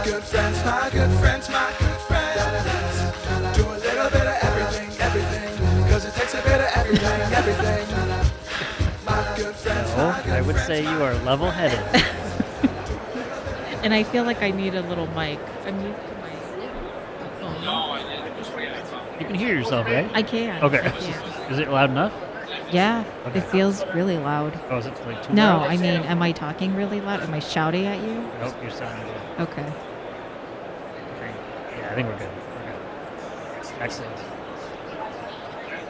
good friends, my good friends, my good friends. Do a little bit of everything, everything. Cause it takes a bit of everything, everything. My good friends, No, my good I would friends, say you are level-headed. And I feel like I need a little mic. I'm used to my phone. You can hear yourself, right? I can. Okay. I can. Is it loud enough? Yeah, Okay. it feels really loud. Oh, is it like too No, loud? I mean, am I talking really loud? Am I shouting at you? Nope, you're sounding good. Okay. Okay. Yeah, I think we're good. We're good. Excellent.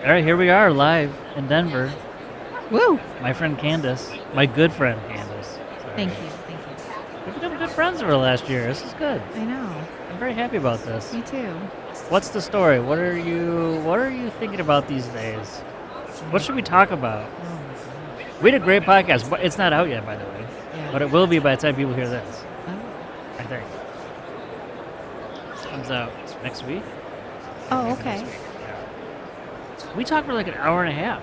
All right, here we are live in Denver. Woo! My friend Candice, my good friend Candice. Sorry. Thank you. Thank you. We've become good friends over the last year. This is good. I know. I'm very happy about this. Me too. What's the story? What are you thinking about these days? What should we talk about? Oh my gosh. We had a great podcast, but it's not out yet, by the way. Yeah. But it will be by the time people hear this, Oh. I think. It comes out next week. Oh, Maybe okay. next week, yeah. We talked for like an hour and a half.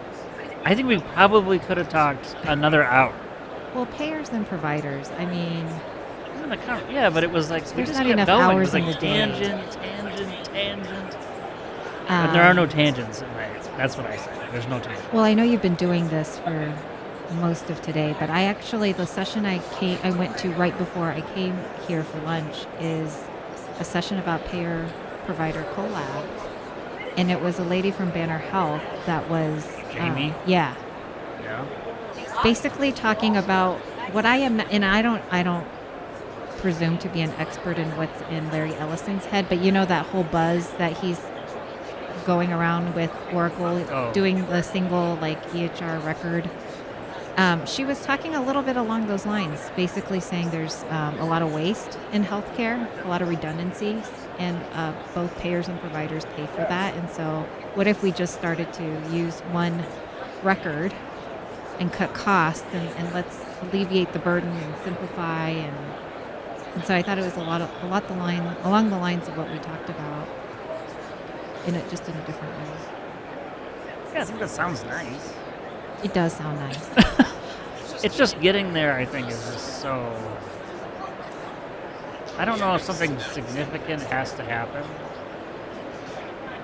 I think we probably could have talked another hour. Well, payers and providers. I mean, Yeah, but it was like we There's just not kept enough going. hours It in was like the day. tangent. But there are no tangents in life. That's what I said. There's no tangents. Well, I know you've been doing this for most of today, but I actually, the session I went to right before I came here for lunch is a session about payer provider collab, and it was a lady from Banner Health that was Jamie? yeah, Yeah. basically talking about what I am, and I don't presume to be an expert in what's in Larry Ellison's head, but you know that whole buzz that he's going around with Oracle doing the single like EHR record. She was talking a little bit along those lines, basically saying there's a lot of waste in healthcare, a lot of redundancies, and both payers and providers pay for that. And so what if we just started to use one record and cut costs and let's alleviate the burden and simplify and so I thought it was along the lines of what we talked about just in a different way. Yeah, I think that sounds nice. It does sound nice. It's just getting there, I think, is just so... I don't know if something significant has to happen.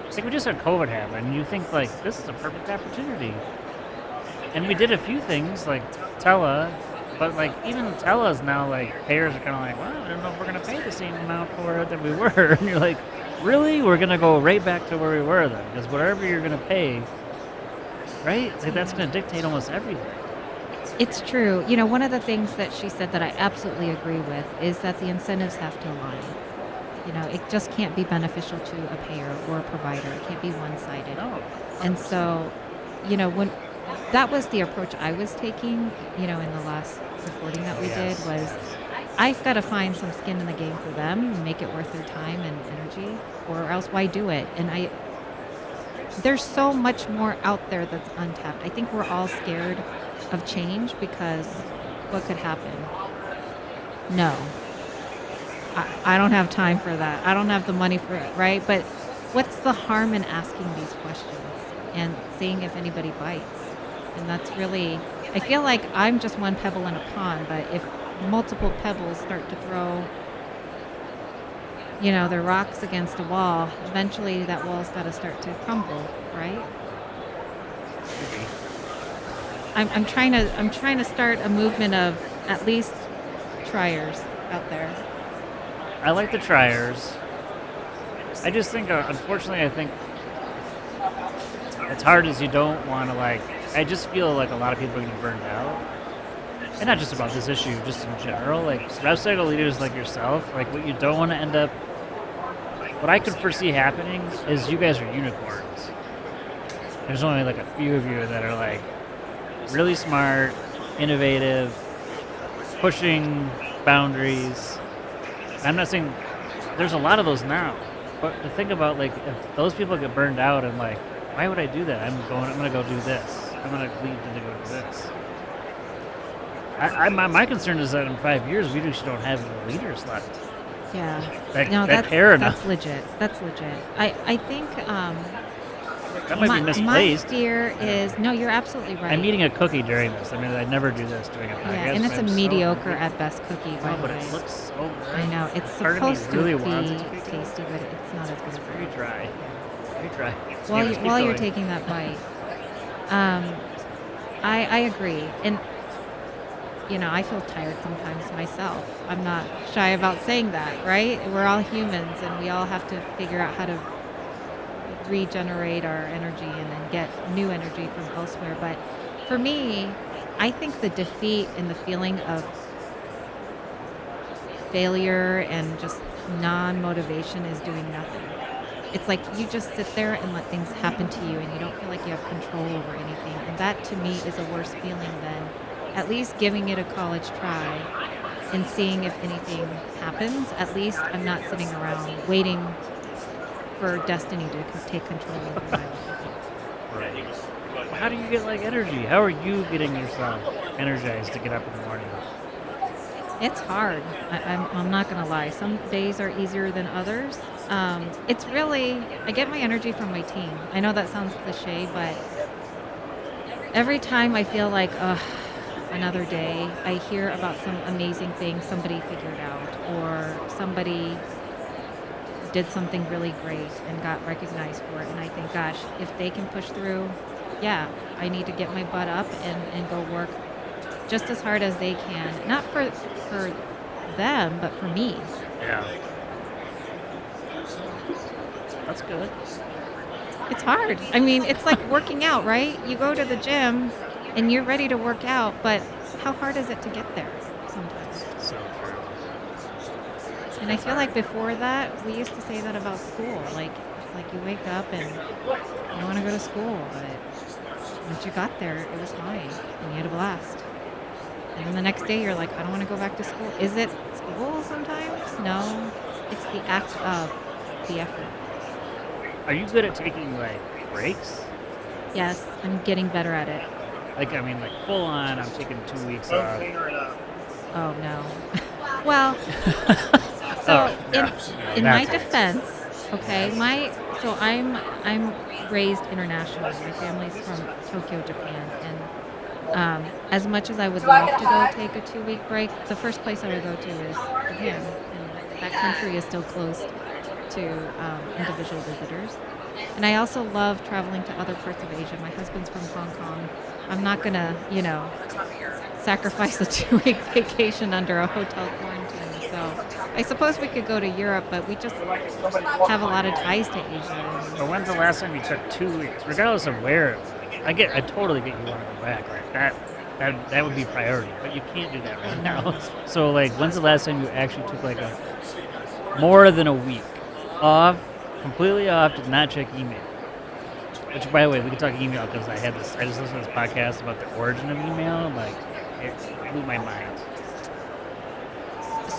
It's like we just had COVID happen, and you think, like, this is a perfect opportunity. And we did a few things, like Tele, but, like, even Tele's now, like, payers are kind of like, well, I don't know if we're going to pay the same amount for it that we were. And you're like, really? We're going to go right back to where we were then? Because whatever you're going to pay, right? Like, that's going to dictate almost everything. It's true. You know, one of the things that she said that I absolutely agree with is that the incentives have to align. You know, it just can't be beneficial to a payer or a provider. It can't be one-sided. No. And so, you know, when that was the approach I was taking, you know, in the last recording that we did was I've got to find some skin in the game for them and make it worth their time and energy, or else why do it? And there's so much more out there that's untapped. I think we're all scared of change because what could happen? No. I don't have time for that. I don't have the money for it, right? But what's the harm in asking these questions and seeing if anybody bites? And that's really, I feel like I'm just one pebble in a pond, but if multiple pebbles start to throw, you know, their rocks against a wall, eventually that wall's got to start to crumble, right? I'm trying to start a movement of at least triers out there. I like the triers. I just think, unfortunately, I think it's hard as you don't want to, like, I just feel like a lot of people are getting burned out. And not just about this issue, just in general. Like, rev cycle leaders like yourself, like, what you don't want to end up, what I could foresee happening is you guys are unicorns. There's only, like, a few of you that are, like, really smart, innovative, pushing boundaries. I'm not saying there's a lot of those now, but to think about, like, if those people get burned out and, like, why would I do that? I'm going to go do this. I'm going to leave to go do this. My concern is that in 5 years we just don't have any leaders left. Yeah. That care enough. That's legit. That's legit. I think That might be My misplaced. fear is no. You're absolutely right. I'm eating a cookie during this. I mean, I'd never do this during a podcast. Yeah, and it's but a I'm so mediocre hungry. at best cookie, by Oh, the but way. it looks so good. I know it's Part of me supposed really to wants be it to be good. tasty, but it's not as good as Very that. dry. Very dry. While Anyways, keep while you're going. taking that bite, um, I agree, and I feel tired sometimes myself. I'm not shy about saying that, right? We're all humans, and we all have to figure out how to regenerate our energy and then get new energy from elsewhere. But for me, I think the defeat and the feeling of failure and just non-motivation is doing nothing. It's like you just sit there and let things happen to you and you don't feel like you have control over anything. And that to me is a worse feeling than at least giving it a college try and seeing if anything happens. At least I'm not sitting around waiting for destiny to take control over my life. Right. How do you get like energy? How are you getting yourself energized to get up in the morning? It's hard. I'm not going to lie. Some days are easier than others. It's really, I get my energy from my team. I know that sounds cliche, but every time I feel like, another day, I hear about some amazing thing somebody figured out or somebody did something really great and got recognized for it. And I think, gosh, if they can push through, yeah, I need to get my butt up and go work just as hard as they can. Not for them, but for me. Yeah. That's good. It's hard. I mean, it's like working out, right? You go to the gym and you're ready to work out, but how hard is it to get there sometimes? So true. And I feel like before that, we used to say that about school. Like, it's like you wake up and you want to go to school, but once you got there, it was fine and you had a blast. And then the next day, you're like, I don't want to go back to school. Is it school sometimes? No. It's the act of the effort. Are you good at taking like breaks? Yes, I'm getting better at it. Like, I mean, like full on, I'm taking 2 weeks off. Oh, no. Well, so in my That's it. defense, okay, so I'm raised internationally. My family's from Tokyo, Japan, and as much as I would love to go take a 2-week break, the first place I would go to is Japan, and that country is still closed to individual visitors. And I also love traveling to other parts of Asia. My husband's from Hong Kong. I'm not gonna, sacrifice a 2-week vacation under a hotel quarantine. So I suppose we could go to Europe, but we just have a lot of ties to Asia. But when's the last time you took 2 weeks? Regardless of where, I totally get you want to go back. Like that would be priority. But you can't do that right now. So like, when's the last time you actually took like a more than a week off, completely off, did not check email? Which, by the way, we can talk email because I just listened to this podcast about the origin of email, and like it blew my mind.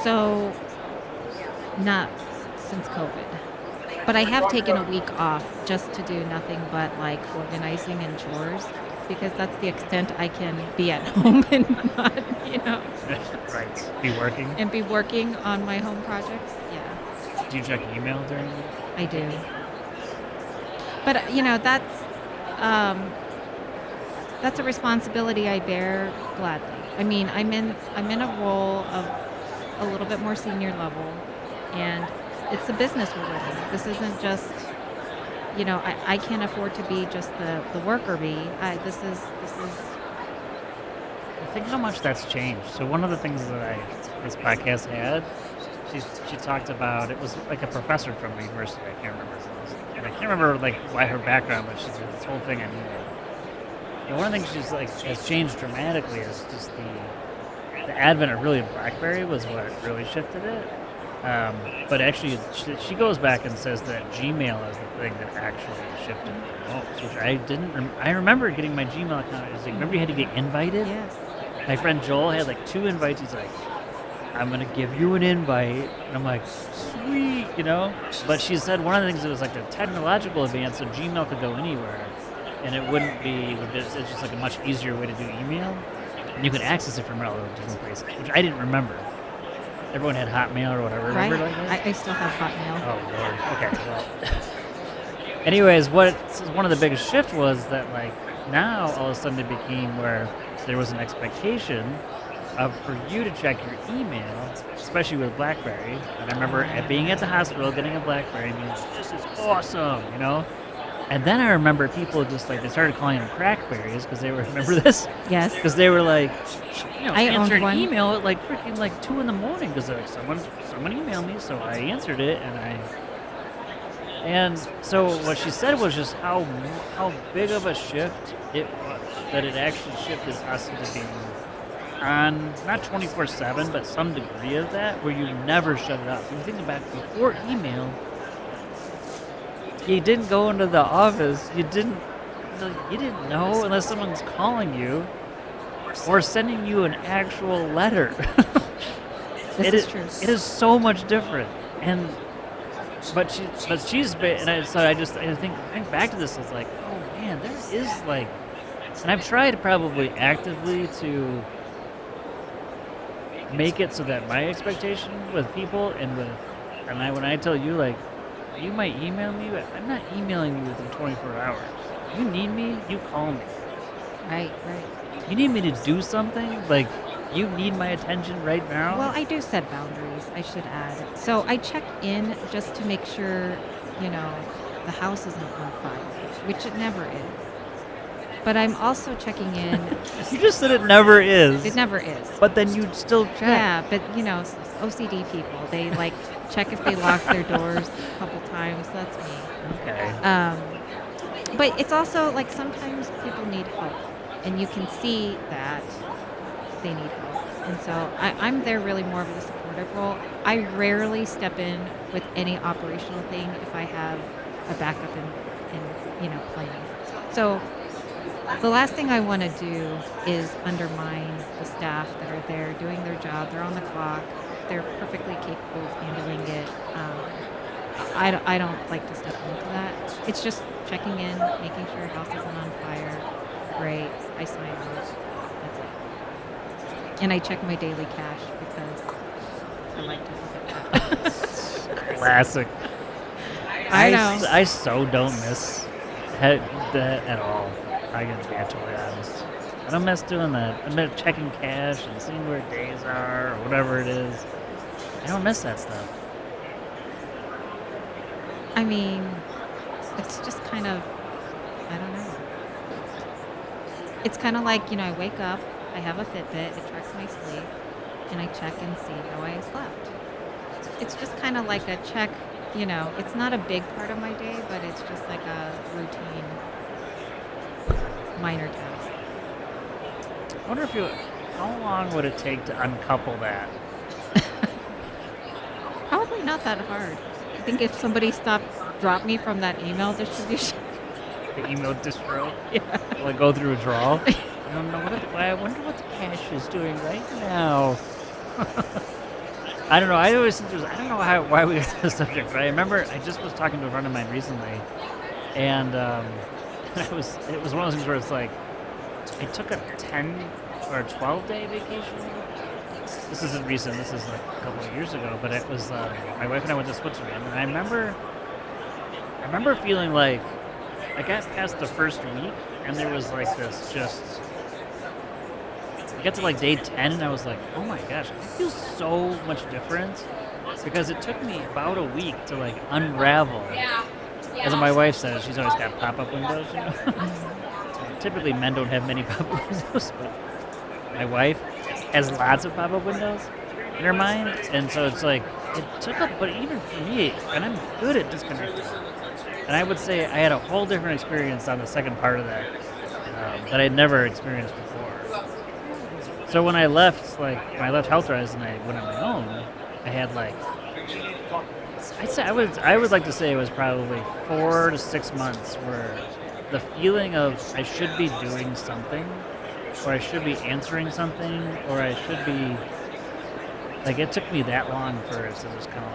So, not since COVID. But I have taken a week off just to do nothing but like organizing and chores because that's the extent I can be at home and not, Right. Be working. and be working on my home projects. Yeah, Do you check email during? I do. But that's a responsibility I bear gladly. I mean, I'm in a role of a little bit more senior level, and it's a business we're running. This isn't just, I can't afford to be just the worker bee. This is. I think how much that's changed. So one of the things that this podcast had, she talked about, it was like a professor from the university. I can't remember his name. And I can't remember like why her background, but she did this whole thing on email. And one of the things she's like has changed dramatically is just the advent of really BlackBerry was what really shifted it. But actually, she goes back and says that Gmail is the thing that actually shifted the most, which I didn't. I remember getting my Gmail account. It was like, remember you had to get invited? Yes. My friend Joel had like 2 invites. He's like, I'm going to give you an invite. And I'm like, sweet, But she said one of the things that was like the technological advance, so Gmail could go anywhere. And it wouldn't be, it's just like a much easier way to do email. And you could access it from all the different places, which I didn't remember. Everyone had Hotmail or whatever. Right. Remember like that? I still have Hotmail. Oh, Lord. Okay. Well, Anyways, one of the biggest shift was that like now all of a sudden it became where there was an expectation of for you to check your email, especially with BlackBerry. And I remember being at the hospital getting a BlackBerry and being like, this is awesome, you know. And then I remember people just like they started calling them crackberries because they were remember this Yes. because they were like, I owned answered one. email at like freaking like 2 in the morning because like someone emailed me, so I answered it and so what she said was just how big of a shift it was that it actually shifted us into being on not 24/7 but some degree of that where you never shut it off. If you think about before email, you didn't go into the office. You didn't know unless someone's calling you or sending you an actual letter. This is true. It is so much different, but she's been, and I think back to this. It's like, oh man, there is like, and I've tried probably actively to make it so that my expectation with people when I tell you like. You might email me, but I'm not emailing you within 24 hours. You need me, you call me. Right. You need me to do something, like you need my attention right now. Well, I do set boundaries, I should add. So I check in just to make sure, the house isn't on fire, which it never is. But I'm also checking in. You just said it never is. It never is. But then you'd still check. Yeah, but OCD people, they like check if they lock their doors a couple times. That's me. Okay. But it's also like sometimes people need help, and you can see that they need help. And so I'm there really more of a supportive role. I rarely step in with any operational thing if I have a backup in plan. So the last thing I want to do is undermine the staff that are there doing their job. They're on the clock. They're perfectly capable of handling it. I don't like to step into that. It's just checking in, making sure your house isn't on fire. Great. I sign off. That's it. And I check my daily cash because I like to look at that. Classic. I know. I so don't miss that at all. I can be totally honest. I don't miss doing that. I miss checking cash and seeing where days are or whatever it is. I don't miss that stuff. I mean, it's just kind of, I don't know. It's kind of like, I wake up, I have a Fitbit, it tracks my sleep, and I check and see how I slept. It's just kind of like a check, it's not a big part of my day, but it's just like a routine, minor task. I wonder how long would it take to uncouple that? Probably not that hard. I think if somebody dropped me from that email distribution. The email distro? Yeah. Will it go through a draw? I don't know. I wonder what the cash is doing right now. I don't know. I don't know why we got to this subject, but I remember I just was talking to a friend of mine recently, and it was one of those things where it's like I took a 10 or a 12-day vacation. This isn't recent. This is like a couple of years ago, but it was my wife and I went to Switzerland, and I remember feeling like I got past the first week, and there was like this just. I got to like day 10, and I was like, oh my gosh, I feel so much different because it took me about a week to like unravel. As my wife says, she's always got pop-up windows. Typically, men don't have many pop-up windows, but my wife has lots of pop-up windows in her mind, and so it's like it took up. But even for me, and I'm good at disconnecting, and I would say I had a whole different experience on the second part of that that I'd never experienced before. So when I left Healthrise and I went on my own, I had like I would like to say it was probably 4 to 6 months where the feeling of I should be doing something, or I should be answering something, or I should be like it took me that long for it to just kind of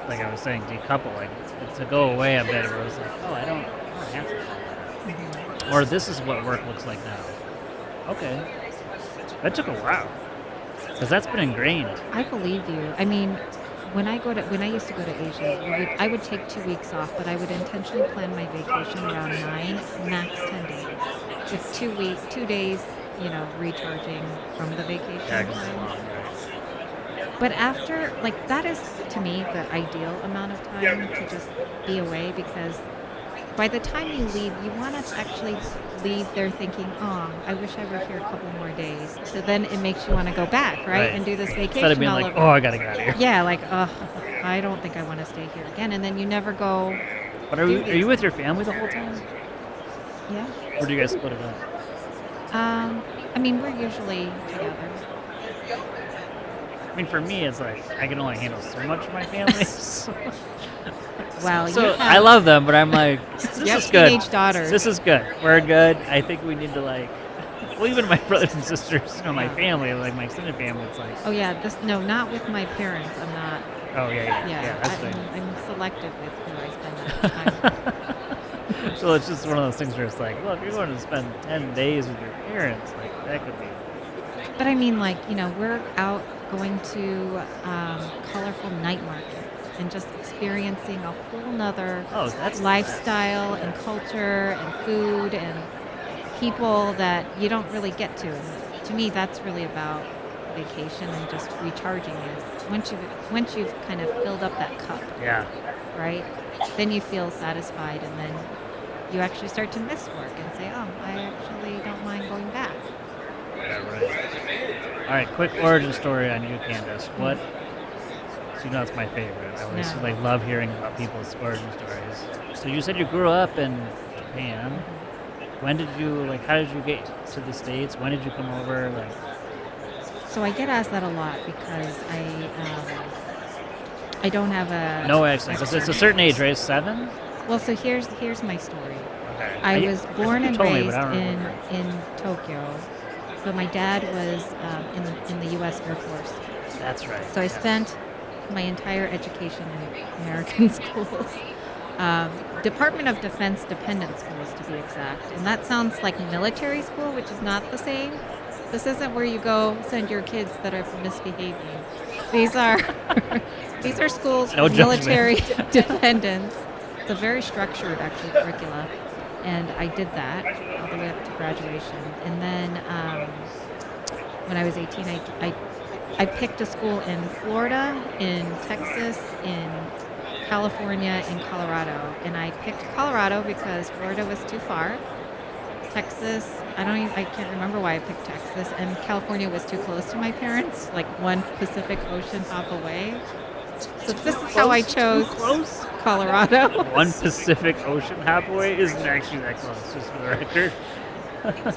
like I was saying decouple, like to go away a bit. Where it was like, oh, I don't have to do that. Or this is what work looks like now. Okay. That took a while, because that's been ingrained. I believe you. I mean, when I used to go to Asia, I would take 2 weeks off, but I would intentionally plan my vacation around 9, max 10 days, with 2 days, recharging from the vacation Yeah, 'cause it's time. long, right? But after, like, that is to me the ideal amount of time to just be away, because by the time you leave, you want to actually leave there thinking, oh, I wish I were here a couple more days. So then it makes you want to go back, right? And do this vacation Instead of being all like, over. oh, I gotta get out of here. Yeah, like, I don't think I want to stay here again. And then you never go. But are you with your family the whole time? Yeah. Or do you guys split it up? I mean, we're usually together. I mean, for me, it's like I can only handle so much of my family. Well, So I love them, but I'm like, this you have is good. teenage daughters. This is good. We're good. I think we need to well, even my brothers and sisters, my family, like my extended family, it's like, Oh yeah, not with my parents. I'm not. oh yeah, that's fine. I'm selective with who I spend time with. So it's just one of those things where it's like, well, if you're going to spend 10 days with your parents, like that could be. But I mean, like, we're out going to colorful night markets and just experiencing a whole nother That's lifestyle and culture and food and people that you don't really get to. And to me, that's really about vacation and just recharging. Is once you've kind of filled up that cup, Yeah. right? Then you feel satisfied, and then you actually start to miss work and say, oh, I actually don't mind going back. Yeah, right. All right, quick origin story on you, Candice. What? So it's my favorite. I always Yeah. love hearing about people's origin stories. So you said you grew up in Japan. When did you how did you get to the States? When did you come over? So I get asked that a lot because I don't have a No accent. It's a certain age, right? 7? Well, so here's my story. Okay. I was born and told me, raised but I don't in remember. Tokyo, but my dad was in the U.S. Air Force. That's right. So I spent my entire education in American schools, Department of Defense dependent schools to be exact. And that sounds like military school, which is not the same. This isn't where you go send your kids that are misbehaving. These are schools No for judgment. military dependents. It's a very structured, actually, curricula. And I did that all the way up to graduation. And then when I was 18, I picked a school in Florida, in Texas, in California, in Colorado. And I picked Colorado because Florida was too far. Texas, I can't remember why I picked Texas. And California was too close to my parents, like one Pacific Ocean hop away. So this is how I chose Close? Colorado. One Pacific Ocean hop away isn't actually that close, just for the record.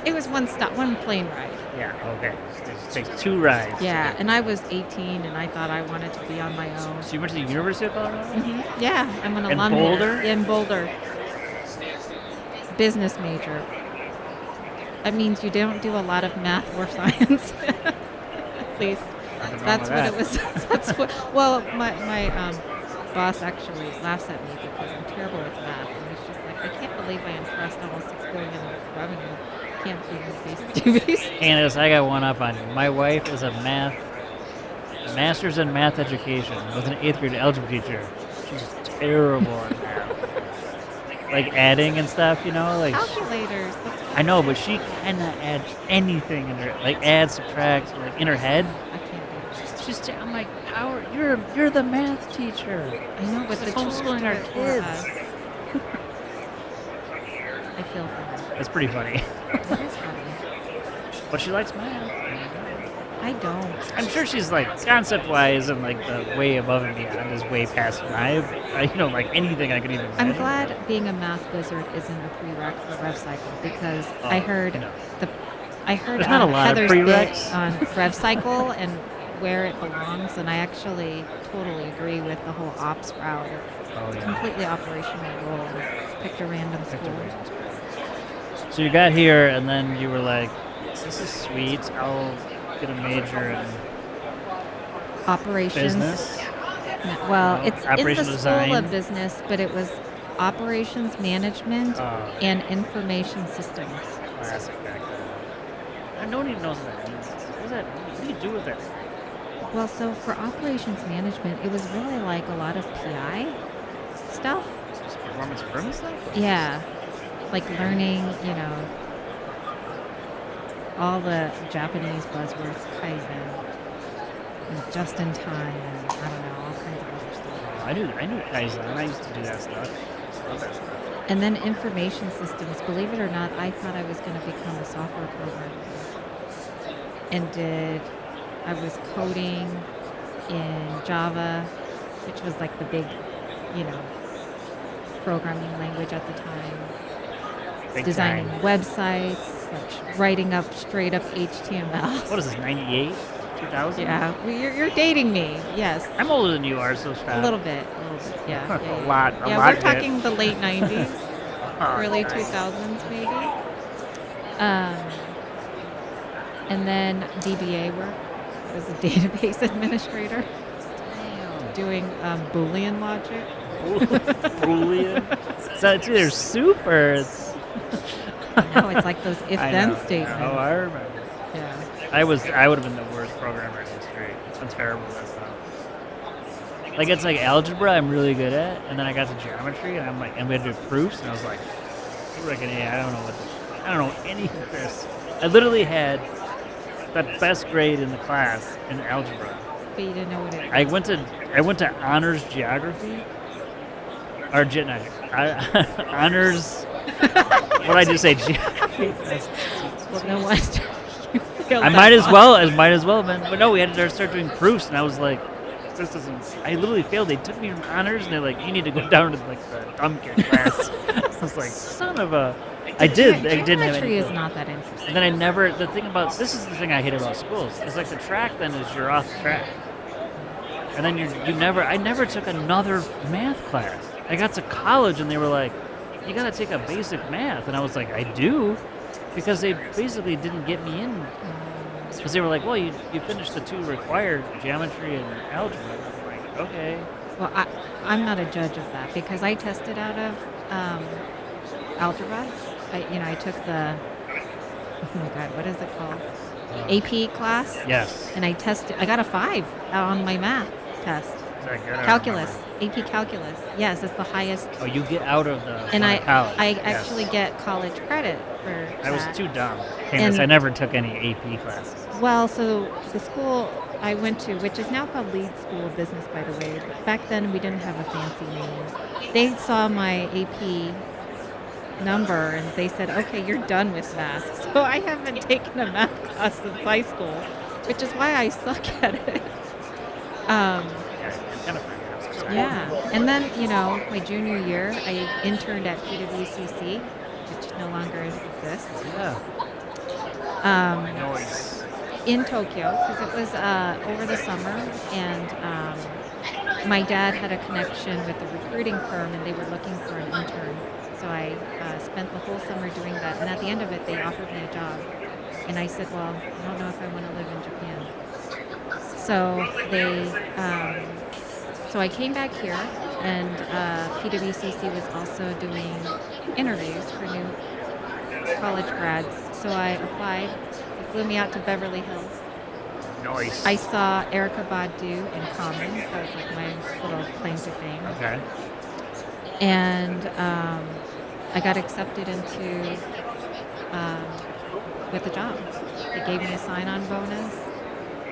It was one plane ride. Yeah, okay. It takes 2 rides. Yeah, and I was 18, and I thought I wanted to be on my own. So you went to the University of Colorado? Yeah, I'm an In alum Boulder? here. In Boulder. Business major. That means you don't do a lot of math or science. At least Nothing wrong that's with what that. it was. That's what. Well, my boss actually laughs at me because I'm terrible with math, and he's just like, I can't believe I impressed almost $6 billion in revenue. Can't do these. Candice, I got one up on you. My wife is a master's in math education with an 8th grade algebra teacher. She's terrible at math. Like adding and stuff, Calculators. I know, but she cannot add anything in her, add, subtract, in her head. I can't do it. I'm like, you're the math teacher. I know, but the homeschooling tools our do it for kids. us. I feel for her. That's pretty funny. It is funny. But she likes math. I don't. I'm sure she's concept-wise and the way above and beyond is way past my, anything I could even imagine. I'm glad being a math wizard isn't a prereq for RevCycle because I heard There's not a lot of Heather's bit prereqs. on RevCycle and where it belongs, and I actually totally agree with the whole ops route. Oh, yeah. Completely operational role. Picked a random school. So you got here, and then you were like, this is sweet. I'll get a major in Operations. business. Well, No, it's in operational the School design. of Business, but it was operations management and information systems. Classic back then. No one even knows what that means. What does that mean? What do you do with that? Well, so for operations management, it was really like a lot of PI stuff. Just performance improvement stuff? Yeah, like learning, all the Japanese buzzwords, kaizen, and just in time, and I don't know, all kinds of other stuff. I knew Kaizen. I used to do that stuff. Love that stuff. And then information systems. Believe it or not, I thought I was going to become a software programmer, and I was coding in Java, which was like the big, programming language at the time. Big Designing time. websites, like writing up straight up HTML. What is this, 98? 2000? Yeah, well, you're dating me. Yes, I'm older than you are, so stop. a little bit. Yeah, A yeah. lot, a Yeah, lot we're of it. talking the late '90s, Oh, early nice. 2000s, maybe. And then DBA work. I was a database administrator doing Boolean logic. Boolean. So it's either soup or it's. No, it's like those I if-then know. statements. Oh, I remember. Yeah. I would have been the worst programmer in history. I'm terrible at that stuff. Like it's like algebra, I'm really good at, and then I got to geometry, and I'm like, and we had to do proofs, and I was like, I don't know any of this. I literally had the best grade in the class in algebra. But you didn't know what it was. I went to honors geography, or honors. What did I just say? Geography. Well, no wonder you failed I that might as class. well. I might as well have been. But no, we had to start doing proofs, and I was like, this doesn't. I literally failed. They took me from honors, and they're like, you need to go down to like the dumb kid class. I was like, son of a. I didn't have Geometry any. is not that interesting. And then the thing about, this is the thing I hate about schools. It's like the track then is you're off the track. And then I never took another math class. I got to college and they were like, you gotta take a basic math. And I was like, I do? Because they basically didn't get me in. Because they were like, well, you finished the two required, geometry and algebra. I'm like, okay. Well, I'm not a judge of that because I tested out of algebra. I took the, oh my God, what is it called? AP class. Yes. And I got a 5 on my math test. Is that good? I don't Calculus, remember. AP calculus. Yes, it's the highest. Oh, you get out of the And college. I Yes. actually get college credit for I was that. too dumb. And- Candice, I never took any AP classes. Well, so the school I went to, which is now called Leeds School of Business, by the way, but back then we didn't have a fancy name. They saw my AP number and they said, okay, you're done with math. So I haven't taken a math class since high school, which is why I suck at it. Yeah, I kind of forget. Yeah. And then, my junior year, I interned at PwCC, which no longer exists. Yeah. Noise. In Tokyo, because it was over the summer, and my dad had a connection with a recruiting firm, and they were looking for an intern. So I spent the whole summer doing that, and at the end of it, they offered me a job. And I said, well, I don't know if I want to live in Japan. So so I came back here, and PwCC was also doing interviews for new college grads. So I applied. They flew me out to Beverly Hills. Noise. I saw Erica Badu in Common. That was like my little claim to fame. Okay. And I got accepted into with a job. They gave me a sign-on bonus,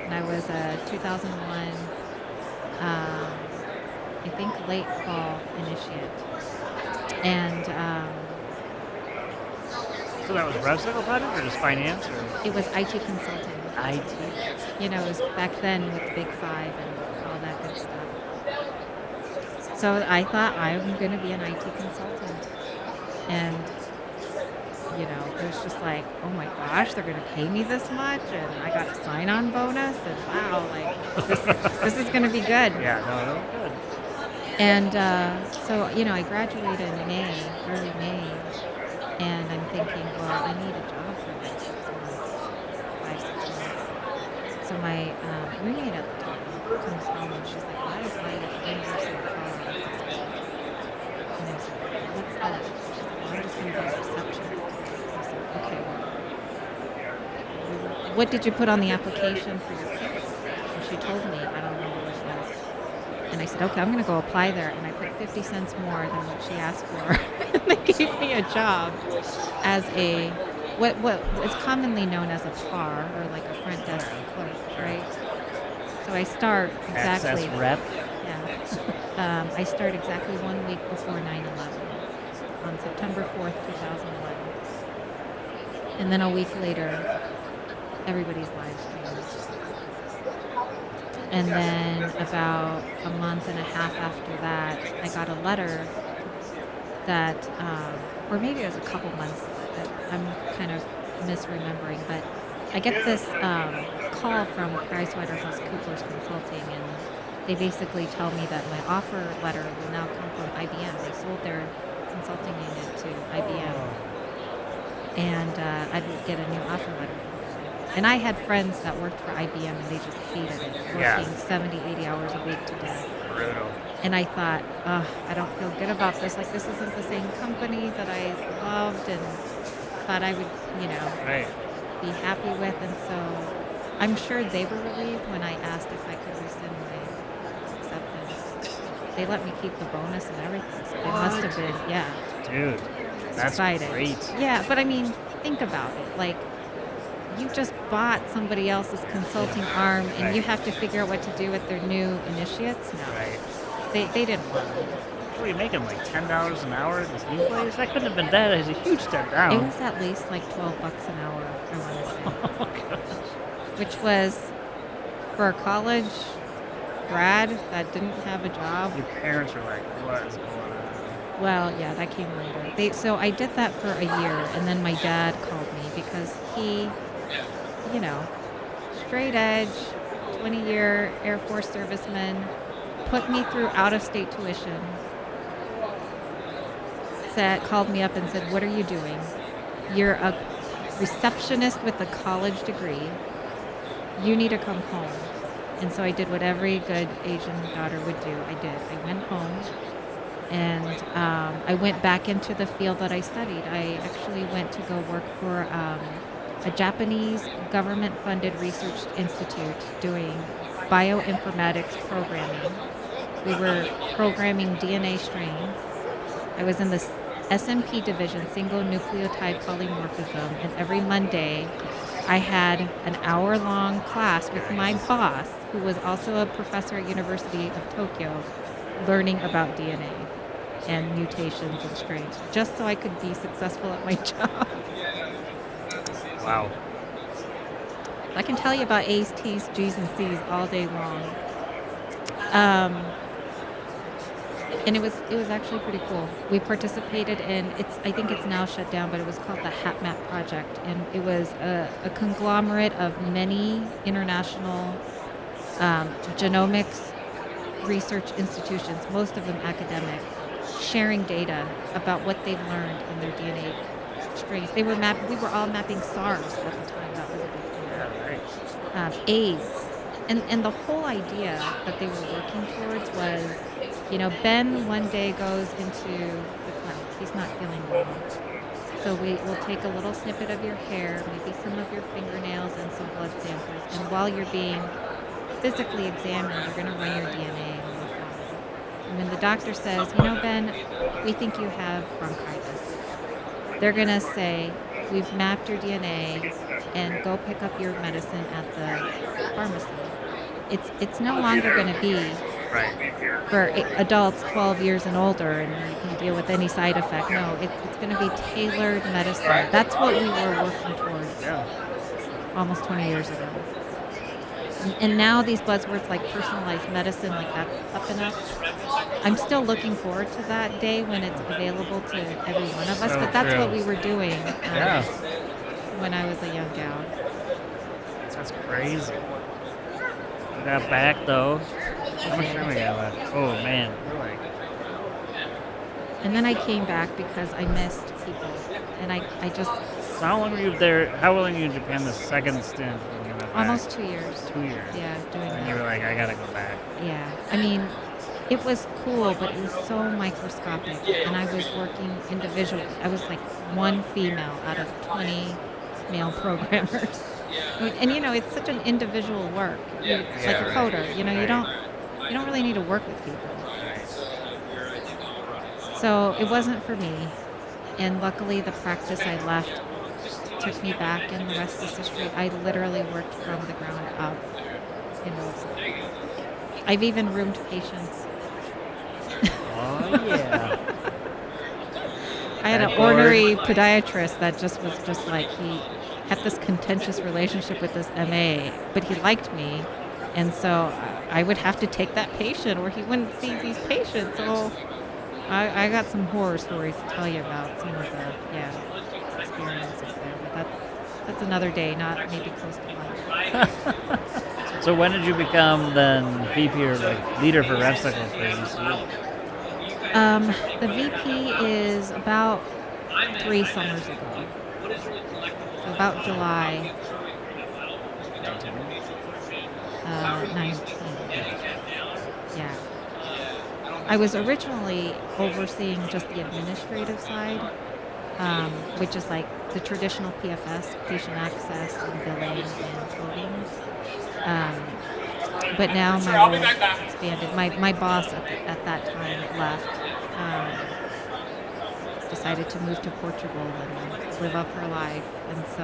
and I was a 2001, I think late fall initiate. And So that was rev cycle project or just finance or it was IT consulting. IT? It was back then with the Big Five and all that good stuff. So I thought I'm going to be an IT consultant. And, it was just like, oh my gosh, they're going to pay me this much. And I got a sign-on bonus. And wow, like, this is going to be good. Yeah, no, good. And so, I graduated in May, early May. And I'm thinking, well, I need a job for like 6 months, 5, 6 months. So my roommate at the time comes home and she's like, why is my University of Colorado? And I said, what's that? She's like, well, I'm just going to be a receptionist. I said, okay, well, what did you put on the application for your course? And she she told me, I don't remember what it was. And I said, okay, I'm going to go apply there. And I put 50 cents more than what she asked for. And they gave me a job as what is commonly known as a PAR, or like a front desk clerk, right? So I start exactly. Access rep. Yeah. I start exactly 1 week before 9/11 on September 4th, 2011. And then a week later, everybody's lives changed. And then about a month and a half after that, I got a letter that, or maybe it was a couple months, that I'm kind of misremembering, but I get this call from PricewaterhouseCoopers Consulting, and they basically tell me that my offer letter will now come from IBM. They sold their consulting unit to IBM, and I'd get a new offer letter from them. And I had friends that worked for IBM, and they just hated it, working 70, 80 hours a week to death. Brutal. And I thought, I don't feel good about this. Like, this isn't the same company that I loved and thought I would, Right. be happy with. And so I'm sure they were relieved when I asked if I could rescind my acceptance. They let me keep the bonus and everything. So it must have been, Dude, that's exciting. great. Yeah, but I mean, think about it. Like, you just bought somebody else's consulting arm, and Right. you have to figure out what to do with their new initiates? No. Right. They didn't want me. What are you making, like $10 an hour at this new place? That couldn't have been that. It's a huge step down. It was at least like $12 an hour, I want to say. Oh, gosh. Which was for a college grad that didn't have a job. Your parents were like, what is going on? Well, yeah, that came later. So I did that for a year, and then my dad called me because he, straight edge, 20-year Air Force serviceman, put me through out-of-state tuition. Called me up and said, what are you doing? You're a receptionist with a college degree. You need to come home. And so I did what every good Asian daughter would do. I did. I went home, and I went back into the field that I studied. I actually went to go work for a Japanese government-funded research institute doing bioinformatics programming. We were programming DNA strains. I was in the SMP division, single nucleotide polymorphism, and every Monday I had an hour-long class with my boss, who was also a professor at University of Tokyo, learning about DNA and mutations and strains, just so I could be successful at my job. Wow. I can tell you about A's, T's, G's, and C's all day long. And it was actually pretty cool. We participated in, I think it's now shut down, but it was called the Hapmap Project, and it was a conglomerate of many international genomics research institutions, most of them academic, sharing data about what they've learned in their DNA strains. We were all mapping SARS at the time. That was a big deal. Yeah, right. AIDS. And the whole idea that they were working towards was, Ben one day goes into the clinic. He's not feeling well. So we'll take a little snippet of your hair, maybe some of your fingernails, and some blood samples. And while you're being physically examined, you're going to run your DNA on the phone. And when the doctor says, Ben, we think you have bronchitis, they're going to say, we've mapped your DNA, and go pick up your medicine at the pharmacy. It's no longer going to be for adults 12 years and older, and you can deal with any side effect. No, it's going to be tailored medicine. That's what we were working towards almost 20 years ago. And now these buzzwords like personalized medicine, like that's up and up. I'm still looking forward to that day when it's available to every one of us, but that's what we were doing when I was a young gal. That's crazy. We got back, though. How much time we got left? Oh, man. We're like... And then I came back because I missed people. And I just... So how long were you there? How long were you in Japan the second stint when you went back? Almost 2 years. 2 years. Yeah, doing that. And you were like, I gotta go back. Yeah. I mean, it was cool, but it was so microscopic. And I was working individually. I was like one female out of 20 male programmers. And it's such an individual work. It's like a coder. You don't really need to work with people. So it wasn't for me. And luckily, the practice I left took me back, and the rest is history. I literally worked from the ground up in Wilson. I've even roomed patients. Oh yeah. I had an That board. ornery podiatrist that just was just like he had this contentious relationship with this MA, but he liked me, and so I would have to take that patient, or he wouldn't see these patients. So I got some horror stories to tell you about some of the experiences there, but that's another day, not maybe close to lunch. So when did you become then VP or like leader for RevCycle for ECU? The VP is about 3 summers ago. So about July 19. Yeah. I was originally overseeing just the administrative side, which is like the traditional PFS, patient access and billing and coding. But now my role has expanded. My boss at that time left, decided to move to Portugal and live up her life, and so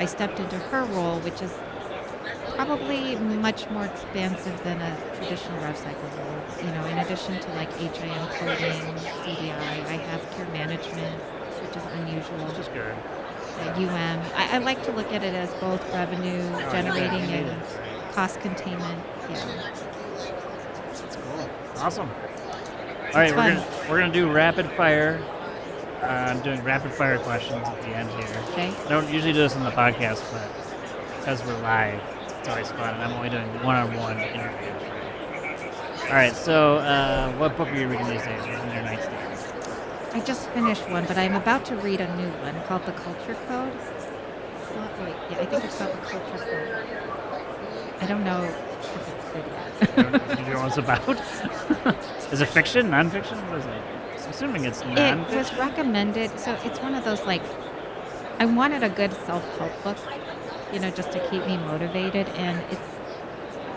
I stepped into her role, which is probably much more expansive than a traditional RevCycle role. In addition to like HIM coding, CDI, I have care management, which is unusual. Which is good. I like to look at it as both revenue generating and cost containment. Yeah. That's cool. Awesome. All right, we're gonna do rapid fire. I'm doing rapid fire questions at the end here. Okay. I don't usually do this in the podcast, but because we're live, it's always fun. And I'm only doing one-on-one interviews. All right. So, what book are you reading these days? What's in your nightstand? I just finished one, but I'm about to read a new one called The Culture Code. I think it's called The Culture Code. I don't know if it's good yet. Do you know what it's about? Is it fiction, nonfiction? What is it? I'm assuming it's nonfiction. It was recommended, so it's one of those like, I wanted a good self-help book, just to keep me motivated, and it's,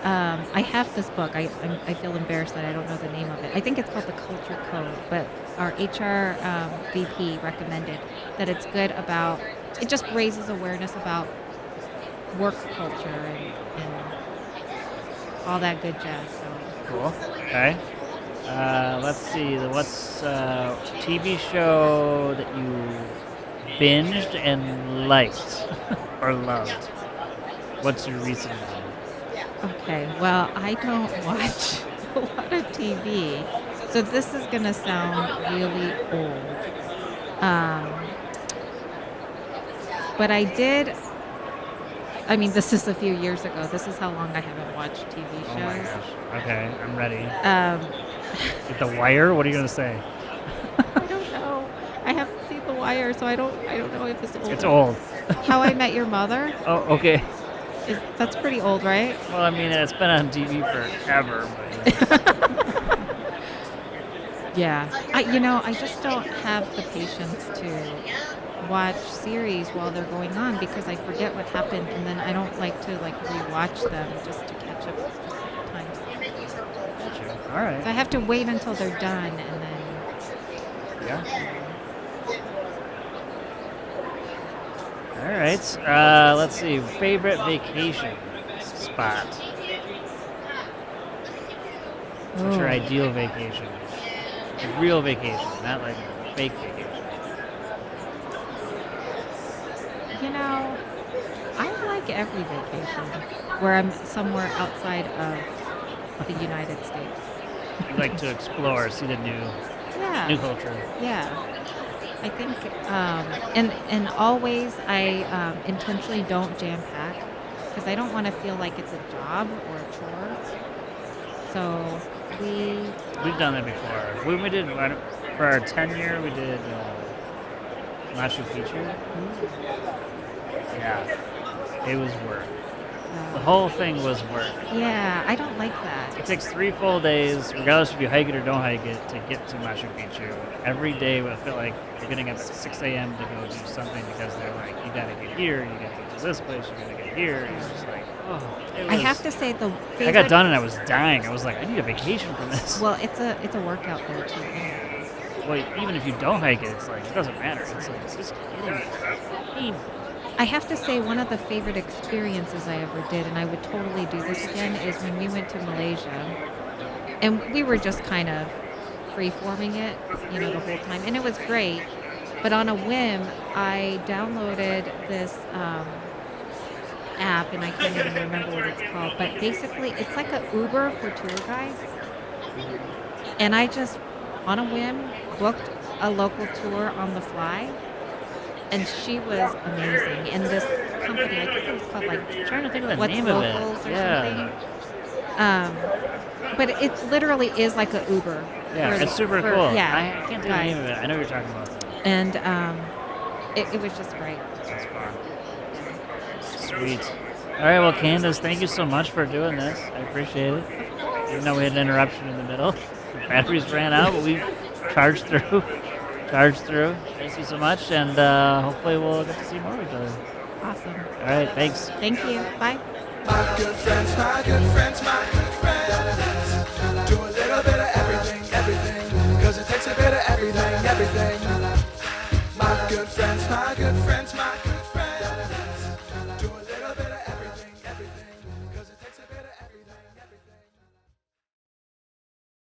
I have this book. I feel embarrassed that I don't know the name of it. I think it's called The Culture Code, but our HR VP recommended that it's good about, it just raises awareness about work culture and all that good jazz. So. Cool. Okay. Let's see. What's a TV show that you binged and liked or loved? What's your recent one? Okay. Well, I don't watch a lot of TV, so this is gonna sound really old. But I did. I mean, this is a few years ago. This is how long I haven't watched TV shows. Oh my gosh. Okay, I'm ready. With The Wire? What are you gonna say? I don't know. I haven't seen The Wire, so I don't know if it's old. It's old. How I Met Your Mother? Oh, okay. That's pretty old, right? Well, I mean, it's been on TV forever. But Yeah. I just don't have the patience to watch series while they're going on because I forget what happened, and then I don't like to rewatch them just to catch up with specific times. Gotcha. All right. So I have to wait until they're done, and then. Yeah. All right. Let's see. Favorite vacation spot. What's your ideal vacation? A real vacation, not like a fake vacation. I like every vacation where I'm somewhere outside of the United States. You like to explore, see the new Yeah. culture. Yeah. I think, and always I intentionally don't jam pack because I don't want to feel like it's a job or a chore. So We've done that before. We did for our tenure. We did Machu Picchu. Yeah, it was work. The whole thing was work. Yeah, I don't like It that. takes 3 full days, regardless if you hike it or don't hike it, to get to Machu Picchu. Every day will feel like you're getting up at 6 a.m. to go do something because they're like, you gotta get here, you gotta get to this place, you gotta get here. And it's just like, oh, I have to say the favorite. I got done and I was dying. I was like, I need a vacation from this. Well, it's a workout there too. Anyways. Well, even if you don't hike it, it's like, it doesn't matter. It's like, it's just getting painful. I have to say one of the favorite experiences I ever did, and I would totally do this again, is when we went to Malaysia, and we were just kind of free-forming it, the whole time, and it was great. But on a whim, I downloaded this app, and I can't even remember what it's called, but basically it's like a Uber for tour guides. And I just, on a whim, booked a local tour on the fly. And she was amazing. And this company, I think it was called I'm trying to think of the What's name of Locals it. or something. But it literally is like a Uber. Yeah, for- it's super for- cool. Yeah. I can't think of the guys. name of it. I know what you're talking about. And it was just great. That's fun. Sweet. All right, well, Candace, thank you so much for doing this. I appreciate it. Even though we had an interruption in the middle. The batteries ran out, but we charged through. Thank you so much, and hopefully we'll get to see more of each other. Awesome. All right, thanks. Thank you. Bye. My good friends, my good friends, my good friends. Do a little bit of everything, everything. Cause it takes a bit of everything, everything. My good friends, my good friends, my good